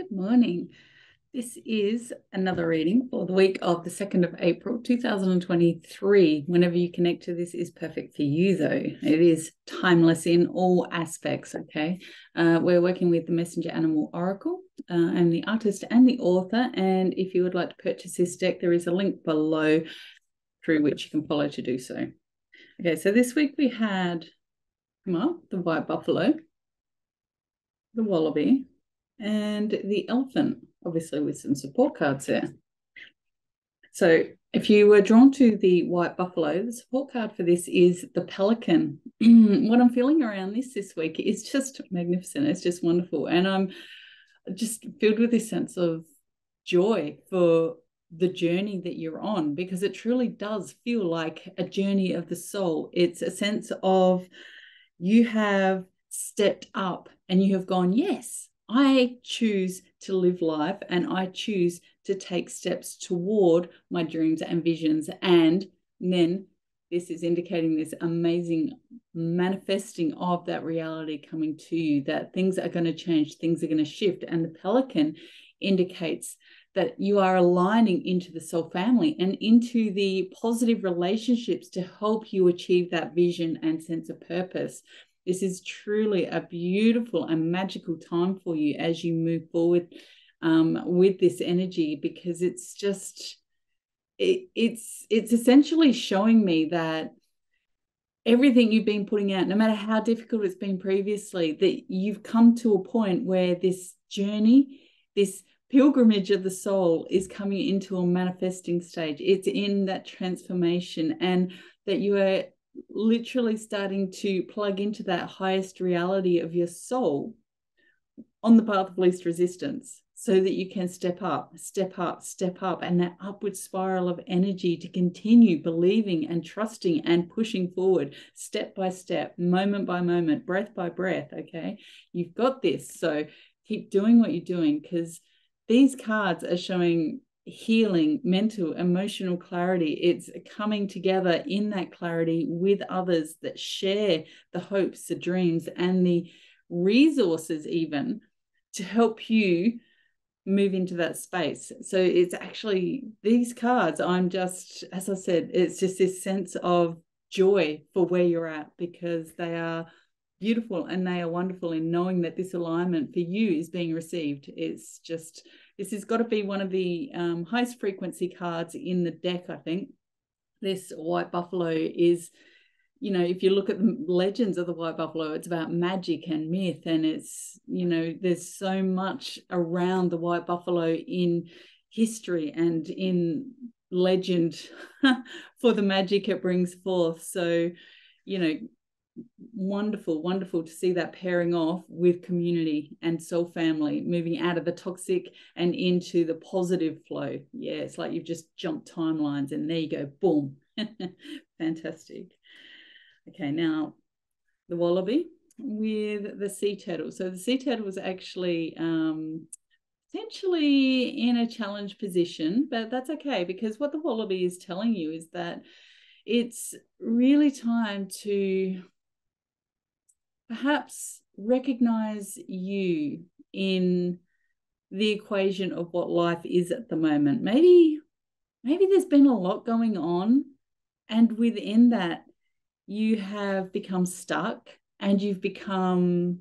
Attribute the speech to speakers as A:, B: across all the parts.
A: Good morning. This is another reading for the week of the 2nd of April, 2023. Whenever you connect to this is perfect for you, though. It is timeless in all aspects, okay? We're working with the Messenger Animal Oracle. I'm the artist and the author, and if you would like to purchase this deck, there is a link below through which you can follow to do so. Okay, so this week we had the white buffalo, the wallaby, and the elephant, obviously with some support cards there. So if you were drawn to the white buffalo, the support card for this is the pelican. What I'm feeling around this week is just magnificent. It's just wonderful. And I'm just filled with this sense of joy for the journey that you're on, because it truly does feel like a journey of the soul. It's a sense of you have stepped up and you have gone, yes, I choose to live life and I choose to take steps toward my dreams and visions. And then this is indicating this amazing manifesting of that reality coming to you, that things are going to change, things are going to shift. And the pelican indicates that you are aligning into the soul family and into the positive relationships to help you achieve that vision and sense of purpose. This is truly a beautiful and magical time for you as you move forward with this energy, because it's just, it's essentially showing me that everything you've been putting out, no matter how difficult it's been previously, that you've come to a point where this journey, this pilgrimage of the soul is coming into a manifesting stage. It's in that transformation, and that you are literally starting to plug into that highest reality of your soul on the path of least resistance, so that you can step up, and that upward spiral of energy to continue believing and trusting and pushing forward step by step, moment by moment, breath by breath. Okay, you've got this. So keep doing what you're doing, because these cards are showing healing, mental, emotional clarity. It's coming together in that clarity with others that share the hopes, the dreams, and the resources even to help you move into that space. So it's actually these cards, I'm just, as I said, it's just this sense of joy for where you're at, because they are beautiful and they are wonderful in knowing that this alignment for you is being received. It's just, this has got to be one of the highest frequency cards in the deck, I think. This white buffalo is, you know, if you look at the legends of the white buffalo, it's about magic and myth, and it's, you know, there's so much around the white buffalo in history and in legend for the magic it brings forth. So, you know, wonderful to see that pairing off with community and soul family, moving out of the toxic and into the positive flow. Yeah, it's like you've just jumped timelines and there you go, boom. Fantastic. Okay, now the wallaby with the sea turtle. So the sea turtle was actually potentially in a challenge position, but that's okay, because what the wallaby is telling you is that it's really time to perhaps recognize you in the equation of what life is at the moment. Maybe there's been a lot going on, and within that you have become stuck and you've become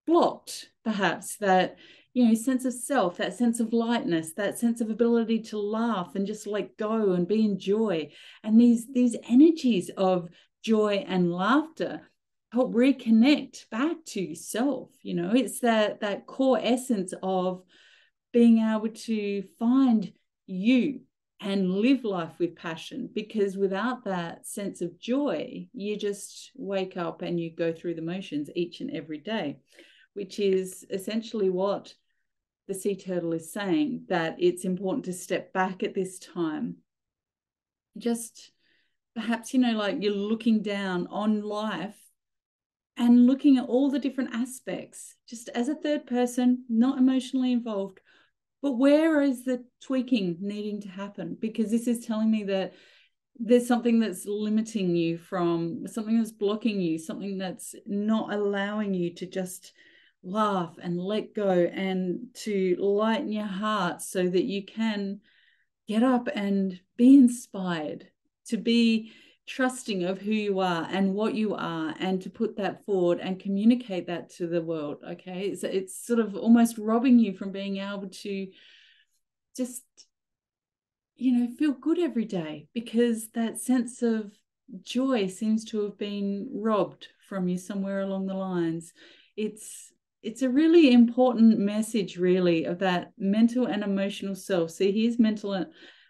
A: blocked, perhaps, that, you know, sense of self, that sense of lightness, that sense of ability to laugh and just let go and be in joy. And these energies of joy and laughter help reconnect back to yourself. You know, it's that core essence of being able to find you and live life with passion, because without that sense of joy, you just wake up and you go through the motions each and every day, which is essentially what the sea turtle is saying, that it's important to step back at this time. Just perhaps, you know, like you're looking down on life and looking at all the different aspects, just as a third person, not emotionally involved. But where is the tweaking needing to happen? Because this is telling me that there's something that's limiting you, from something that's blocking you, something that's not allowing you to just laugh and let go, and to lighten your heart so that you can get up and be inspired, to be trusting of who you are and what you are, and to put that forward and communicate that to the world. Okay, so it's sort of almost robbing you from being able to just, feel good every day, because that sense of joy seems to have been robbed from you somewhere along the lines. It's a really important message, really, of that mental and emotional self. See, here's mental and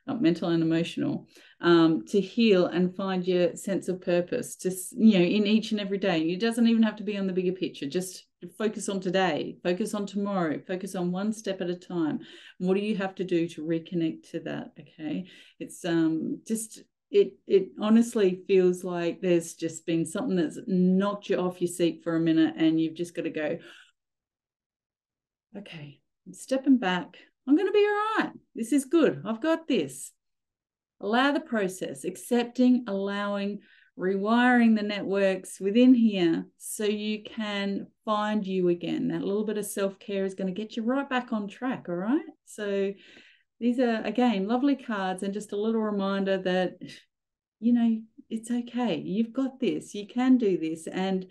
A: not mental and emotional, to heal and find your sense of purpose, just, in each and every day. It doesn't even have to be on the bigger picture. Just focus on today, focus on tomorrow, focus on one step at a time. What do you have to do to reconnect to that? Okay. It's just, it honestly feels like there's just been something that's knocked you off your seat for a minute, and you've just got to go, okay, I'm stepping back. I'm going to be all right. This is good. I've got this. Allow the process, accepting, allowing, rewiring the networks within here so you can find you again. That little bit of self-care is going to get you right back on track, all right? So these are, again, lovely cards, and just a little reminder that, it's okay. You've got this. You can do this, and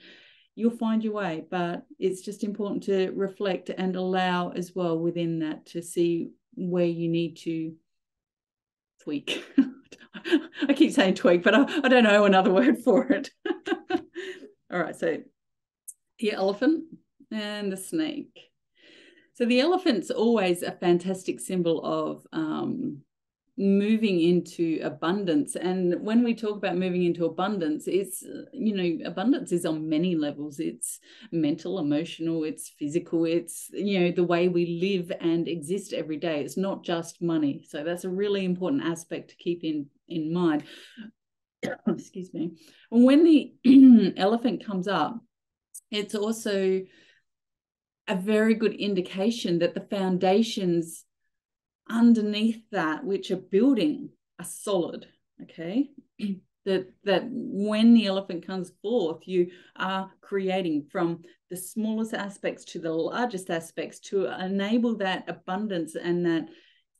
A: you'll find your way. But it's just important to reflect and allow as well within that, to see where you need to tweak. I keep saying tweak, but I don't know another word for it. All right, so the elephant and the snake. So the elephant's always a fantastic symbol of moving into abundance. And when we talk about moving into abundance, it's, abundance is on many levels. It's mental, emotional, it's physical, it's, the way we live and exist every day. It's not just money. So that's a really important aspect to keep in mind. Excuse me. And when the elephant comes up, it's also a very good indication that the foundations underneath that, which are building, are solid. Okay, that when the elephant comes forth, you are creating from the smallest aspects to the largest aspects to enable that abundance and that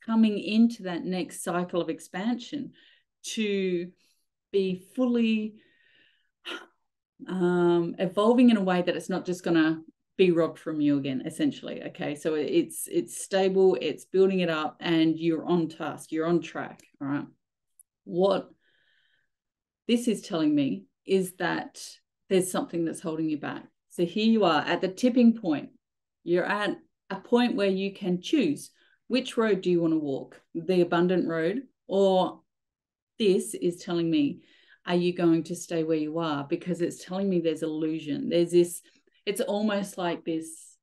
A: coming into that next cycle of expansion, to be fully evolving in a way that it's not just going to be robbed from you again, essentially. Okay, so it's stable, it's building it up, and you're on task, you're on track. All right, what this is telling me is that there's something that's holding you back. So here you are at the tipping point. You're at a point where you can choose, which road do you want to walk, the abundant road, or this is telling me, are you going to stay where you are? Because it's telling me there's illusion. There's this, it's almost like this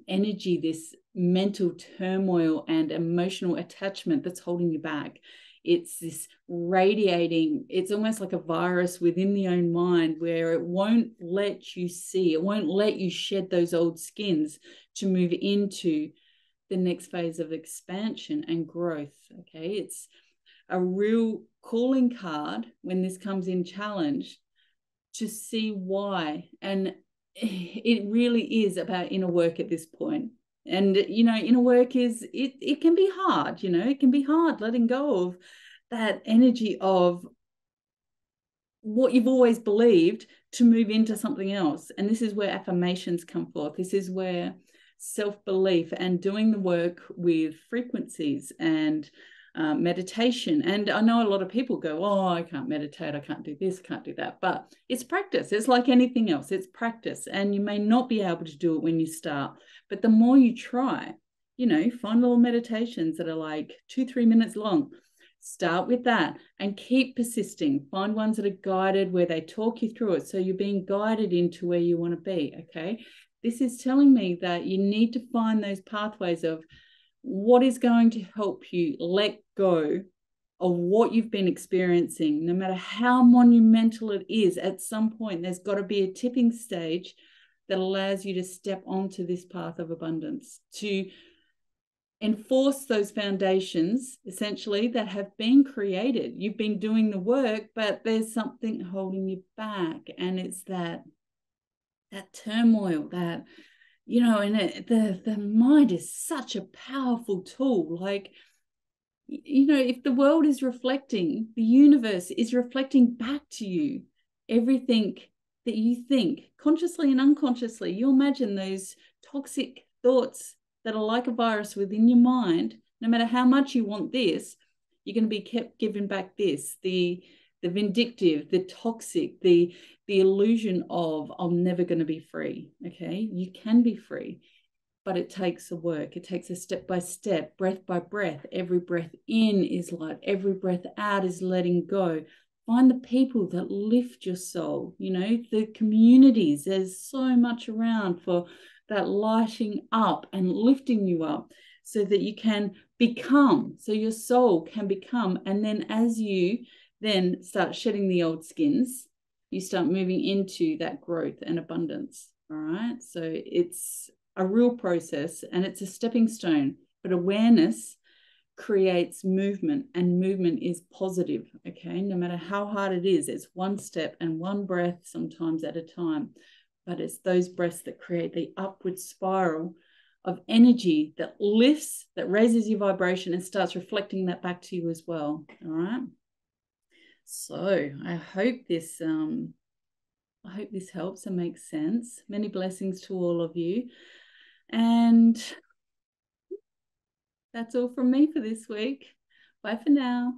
A: energy, this mental turmoil and emotional attachment that's holding you back. It's this radiating, it's almost like a virus within the own mind, where it won't let you see, it won't let you shed those old skins to move into the next phase of expansion and growth. Okay, it's a real calling card when this comes in challenge, to see why. And it really is about inner work at this point. And inner work is, it can be hard, it can be hard letting go of that energy of what you've always believed to move into something else. And this is where affirmations come forth. This is where self-belief and doing the work with frequencies and meditation. And I know a lot of people go, oh, I can't meditate, I can't do this, I can't do that. But it's practice. It's like anything else. It's practice. And you may not be able to do it when you start, but the more you try, find little meditations that are like 2-3 minutes long. Start with that and keep persisting. Find ones that are guided, where they talk you through it, so you're being guided into where you want to be. Okay, this is telling me that you need to find those pathways of what is going to help you let go of what you've been experiencing. No matter how monumental it is, at some point there's got to be a tipping stage that allows you to step onto this path of abundance, to enforce those foundations, essentially, that have been created. You've been doing the work, but there's something holding you back. And it's that turmoil, that you know, and the mind is such a powerful tool. Like, you know, if the world is reflecting, the universe is reflecting back to you everything that you think, consciously and unconsciously. You imagine those toxic thoughts that are like a virus within your mind. No matter how much you want this, you're going to be kept giving back this, the vindictive, the toxic, the illusion of I'm never going to be free. Okay, you can be free, but it takes a work. It takes a step by step, breath by breath. Every breath in is light. Every breath out is letting go. Find the people that lift your soul, you know, the communities. There's so much around for that lighting up and lifting you up so that you can become, so your soul can become. And then as you then start shedding the old skins, you start moving into that growth and abundance. All right. So it's a real process and it's a stepping stone, but awareness creates movement, and movement is positive. Okay, no matter how hard it is, it's one step and one breath sometimes at a time, but it's those breaths that create the upward spiral of energy that lifts, that raises your vibration and starts reflecting that back to you as well. All right, so I hope this helps and makes sense. Many blessings to all of you. And that's all from me for this week. Bye for now.